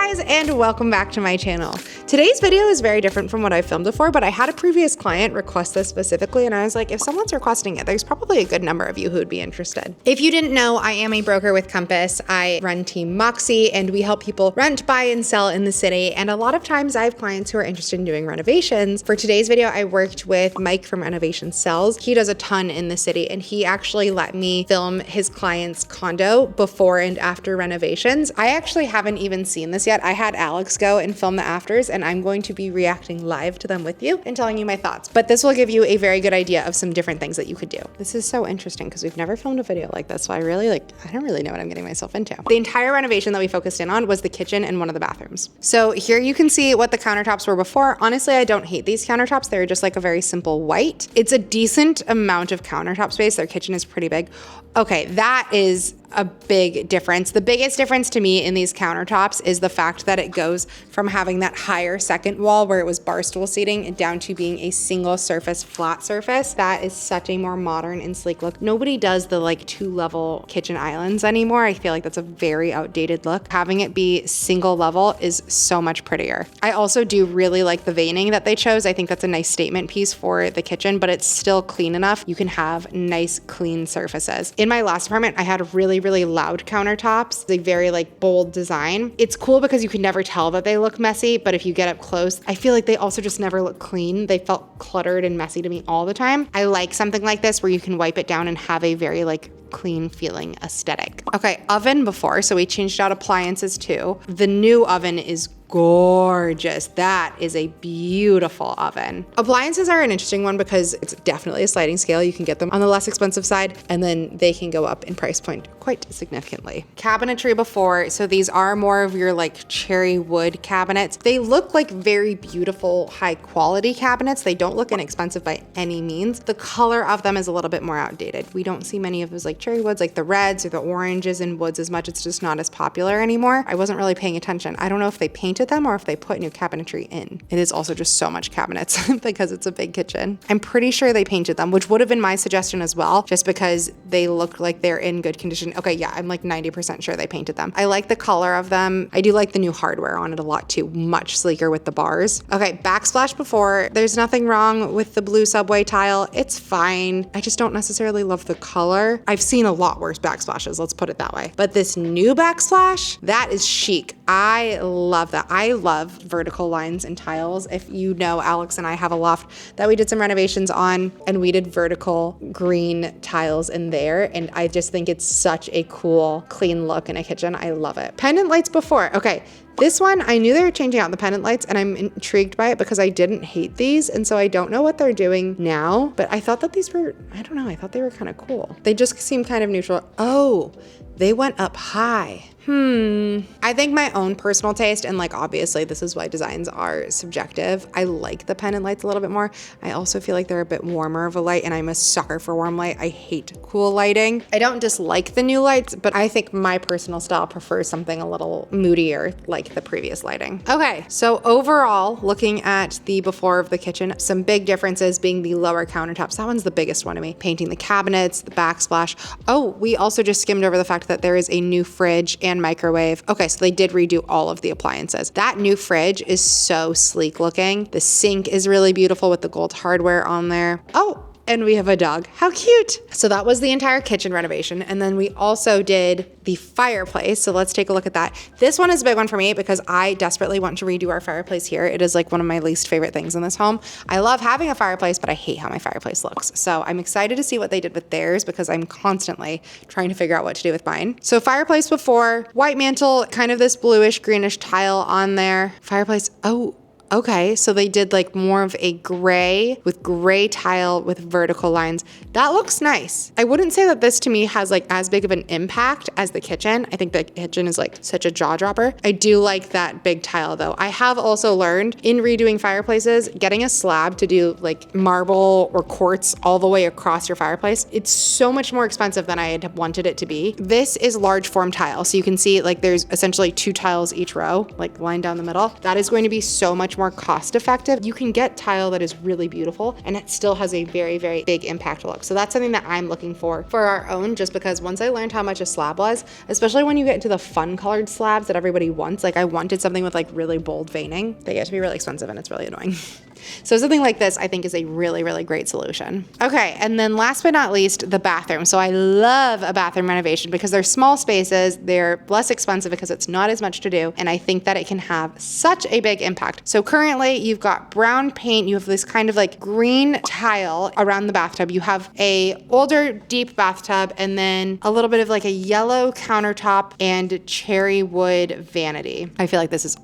guys, and welcome back to my channel. Today's video is very different from what I've filmed before, but I had a previous client request this specifically, and I was like, if someone's requesting it, there's probably a good number of you who would be interested. If you didn't know, I am a broker with Compass. I run Team Moxie, and we help people rent, buy, and sell in the city, and a lot of times I have clients who are interested in doing renovations. For today's video, I worked with Mike from Renovation Sells. He does a ton in the city, and he actually let me film his client's condo before and after renovations. I actually haven't even seen this yet. I had Alex go and film the afters, and I'm going to be reacting live to them with you and telling you my thoughts. But this will give you a very good idea of some different things that you could do. This is so interesting because we've never filmed a video like this, so I don't really know what I'm getting myself into. The entire renovation that we focused in on was the kitchen and one of the bathrooms. So here you can see what the countertops were before. Honestly, I don't hate these countertops. They're just like a very simple white. It's a decent amount of countertop space. Their kitchen is pretty big. Okay, that is a big difference. The biggest difference to me in these countertops is the fact that it goes from having that higher second wall where it was bar stool seating down to being a single surface, flat surface. That is such a more modern and sleek look. Nobody does the like 2-level kitchen islands anymore. I feel like that's a very outdated look. Having it be single level is so much prettier. I also do really like the veining that they chose. I think that's a nice statement piece for the kitchen, but it's still clean enough. You can have nice, clean surfaces. In my last apartment, I had really loud countertops, a very like bold design. It's cool because you can never tell that they look messy, but if you get up close, I feel like they also just never look clean. They felt cluttered and messy to me all the time. I like something like this where you can wipe it down and have a very like clean feeling aesthetic. Okay, oven before, so we changed out appliances too. The new oven is gorgeous. That is a beautiful oven. Appliances are an interesting one because it's definitely a sliding scale. You can get them on the less expensive side, and then they can go up in price point quite significantly. Cabinetry before, so these are more of your like cherry wood cabinets. They look like very beautiful, high quality cabinets. They don't look inexpensive by any means. The color of them is a little bit more outdated. We don't see many of those like cherry woods, like the reds or the oranges and woods as much. It's just not as popular anymore. I wasn't really paying attention. I don't know if they painted them or if they put new cabinetry in. It is also just so much cabinets because it's a big kitchen. I'm pretty sure they painted them, which would have been my suggestion as well, just because they look like they're in good condition. Okay, yeah, I'm like 90% sure they painted them. I like the color of them. I do like the new hardware on it a lot too, much sleeker with the bars. Okay, backsplash before. There's nothing wrong with the blue subway tile. It's fine. I just don't necessarily love the color. I've seen a lot worse backsplashes, let's put it that way. But this new backsplash, that is chic. I love that. I love vertical lines and tiles. If you know, Alex and I have a loft that we did some renovations on, and we did vertical green tiles in there. And I just think it's such a cool, clean look in a kitchen. I love it. Pendant lights before. Okay. This one, I knew they were changing out the pendant lights, and I'm intrigued by it because I didn't hate these, and so I don't know what they're doing now, but I thought that these were, I don't know, I thought they were kind of cool. They just seem kind of neutral. Oh, they went up high. I think my own personal taste, and like obviously this is why designs are subjective, I like the pendant lights a little bit more. I also feel like they're a bit warmer of a light, and I'm a sucker for warm light. I hate cool lighting. I don't dislike the new lights, but I think my personal style prefers something a little moodier like the previous lighting. Okay, so overall, looking at the before of the kitchen, some big differences being the lower countertops. That one's the biggest one to me. Painting the cabinets, the backsplash. Oh, we also just skimmed over the fact that there is a new fridge and microwave. Okay, so they did redo all of the appliances. That new fridge is so sleek looking. The sink is really beautiful with the gold hardware on there. Oh, and we have a dog. How cute. So that was the entire kitchen renovation. And then we also did the fireplace. So let's take a look at that. This one is a big one for me because I desperately want to redo our fireplace here. It is like one of my least favorite things in this home. I love having a fireplace, but I hate how my fireplace looks. So I'm excited to see what they did with theirs because I'm constantly trying to figure out what to do with mine. So fireplace before, white mantle, kind of this bluish greenish tile on there. Fireplace, oh, okay, so they did like more of a gray with gray tile with vertical lines. That looks nice. I wouldn't say that this to me has like as big of an impact as the kitchen. I think the kitchen is like such a jaw dropper. I do like that big tile though. I have also learned in redoing fireplaces, getting a slab to do like marble or quartz all the way across your fireplace, it's so much more expensive than I had wanted it to be. This is large form tile. So you can see like there's essentially 2 tiles each row, like lined down the middle. That is going to be so much more cost effective. You can get tile that is really beautiful and it still has a very, very big impact look. So that's something that I'm looking for our own, just because once I learned how much a slab was, especially when you get into the fun colored slabs that everybody wants, like I wanted something with like really bold veining. They get to be really expensive and it's really annoying. So something like this, I think, is a really, really great solution. Okay, and then last but not least, the bathroom. So I love a bathroom renovation because they're small spaces, they're less expensive because it's not as much to do, and I think that it can have such a big impact. So currently, you've got brown paint, you have this kind of like green tile around the bathtub, you have a older, deep bathtub, and then a little bit of like a yellow countertop and cherry wood vanity. I feel like this is,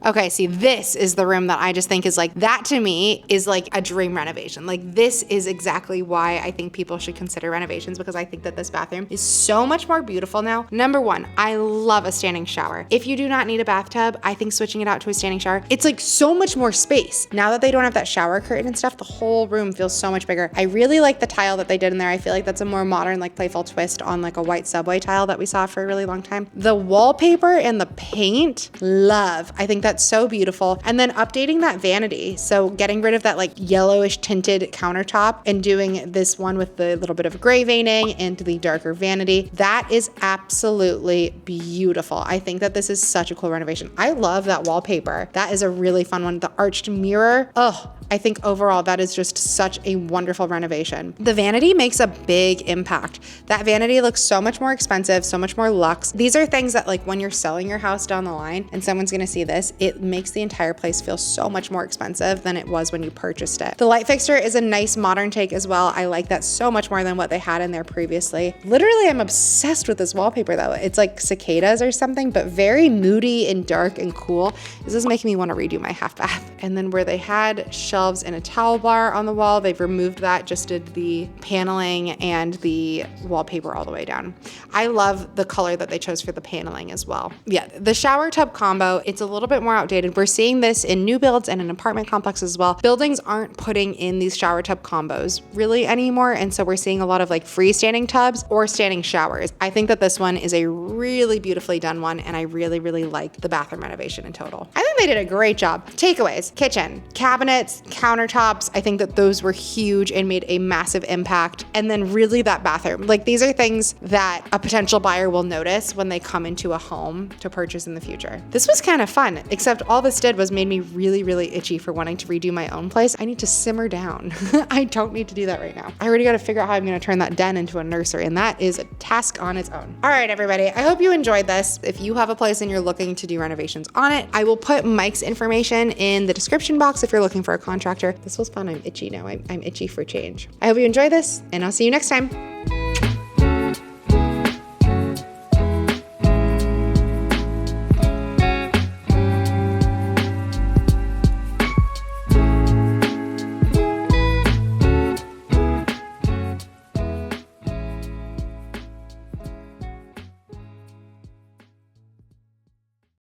okay, see, this is the room that I just think is like, that to me is like a dream renovation. Like this is exactly why I think people should consider renovations, because I think that this bathroom is so much more beautiful now. Number one, I love a standing shower. If you do not need a bathtub, I think switching it out to a standing shower, it's like so much more space. Now that they don't have that shower curtain and stuff, the whole room feels so much bigger. I really like the tile that they did in there. I feel like that's a more modern, like playful twist on like a white subway tile that we saw for a really long time. The wallpaper and the paint, love. I think that's so beautiful. And then updating that vanity. So getting rid of that like yellowish tinted countertop and doing this one with the little bit of gray veining and the darker vanity. That is absolutely beautiful. I think that this is such a cool renovation. I love that wallpaper. That is a really fun one. The arched mirror. Oh, I think overall that is just such a wonderful renovation. The vanity makes a big impact. That vanity looks so much more expensive, so much more luxe. These are things that like when you're selling your house down the line and someone's gonna see this, it makes the entire place feel so much more expensive than it was when you purchased it. The light fixture is a nice modern take as well. I like that so much more than what they had in there previously. Literally, I'm obsessed with this wallpaper though. It's like cicadas or something, but very moody and dark and cool. This is making me want to redo my half bath. And then where they had shelves and a towel bar on the wall, they've removed that, just did the paneling and the wallpaper all the way down. I love the color that they chose for the paneling as well. Yeah, the shower tub combo, it's a little bit more outdated. We're seeing this in new builds and in apartment complexes as well. Buildings aren't putting in these shower tub combos really anymore, and so we're seeing a lot of like freestanding tubs or standing showers. I think that this one is a really beautifully done one, and I really, really like the bathroom renovation in total. I think they did a great job. Takeaways: kitchen, cabinets, countertops. I think that those were huge and made a massive impact. And then really that bathroom. Like these are things that a potential buyer will notice when they come into a home to purchase in the future. This was kind of fun, except all this did was made me really, really itchy for wanting to redo my own place. I need to simmer down. I don't need to do that right now. I already got to figure out how I'm going to turn that den into a nursery, and that is a task on its own. All right, everybody. I hope you enjoyed this. If you have a place and you're looking to do renovations on it, I will put Mike's information in the description box if you're looking for a contractor. This was fun. I'm itchy now. I'm itchy for change. I hope you enjoy this, and I'll see you next time.